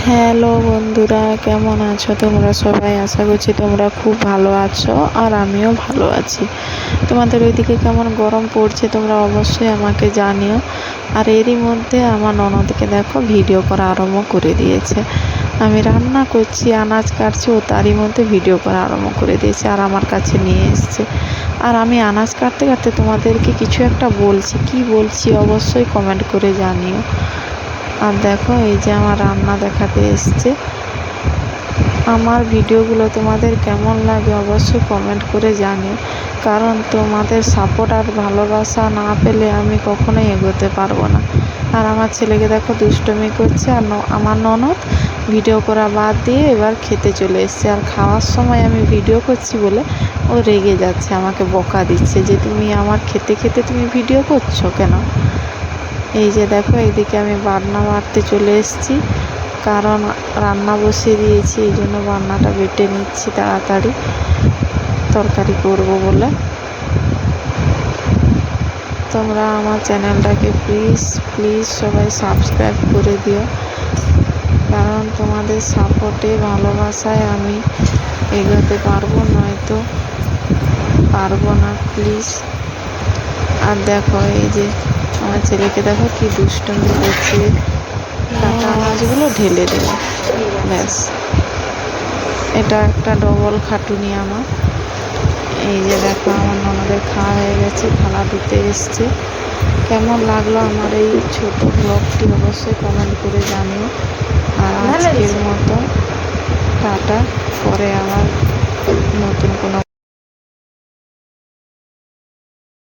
Hello বন্ধুরা, কেমন আছো তোমরা সবাই? আশা করছি তোমরা খুব ভালো আছো আর আমিও ভালো আছি। তোমাদের ওইদিকে কেমন গরম পড়ছে তোমরা অবশ্যই আমাকে জানিও। আর এরই মধ্যে আমার ননদকে দেখো ভিডিও করা আরম্ভ করে দিয়েছে। আমি রান্না করছি, আনাজ কাটছি, ও তারই মধ্যে ভিডিও করা আরম্ভ করে দিয়েছে আর আমার কাছে নিয়ে এসছে। আর আমি আনাজ কাটতে কাটতে তোমাদেরকে কিছু একটা বলছি, কি বলছি অবশ্যই কমেন্ট করে জানিও। আর দেখো এই যে আমার রান্না দেখাতে এসছে। আমার ভিডিওগুলো তোমাদের কেমন লাগে অবশ্যই কমেন্ট করে জানিও, কারণ তোমাদের সাপোর্ট আর ভালোবাসা না পেলে আমি কখনোই এগোতে পারবো না। আর আমার ছেলেকে দেখো দুষ্টুমি করছে, আর আমার ননদ ভিডিও করা বাদ দিয়ে এবার খেতে চলে এসছে। আর খাওয়ার সময় আমি ভিডিও করছি বলে ও রেগে যাচ্ছে, আমাকে বকা দিচ্ছে যে তুমি আমার খেতে খেতে তুমি ভিডিও করছো কেন। এই যে দেখো এইদিকে আমি বাটনা বাটতে চলে এসেছি, কারণ রান্না বসিয়ে দিয়েছি, এই জন্য বাটনাটা বেটে নিচ্ছি তাড়াতাড়ি তরকারি করব বলে। তোমরা আমার চ্যানেলটাকে প্লিজ সবাই সাবস্ক্রাইব করে দিও, কারণ তোমাদের সাপোর্টে ভালোবাসায় আমি এগোতে পারবো, নয়তো পারবো না, প্লিজ। আর দেখো এই যে আমার ছেলেকে দেখো কি দুষ্টুমি করছে, কাটা মাছগুলো ঢেলে দেব, ব্যাস। এটা একটা ডবল খাটুনি আমার। এই যে দেখো আমার ননদের খাওয়া হয়ে গেছে, থালা ধুতে এসছে। কেমন লাগলো আমার এই ছোট ব্লগটি অবশ্যই কমেন্ট করে জানিও। আর আজকের মতো টাটা, পরে আবার নতুন কোনো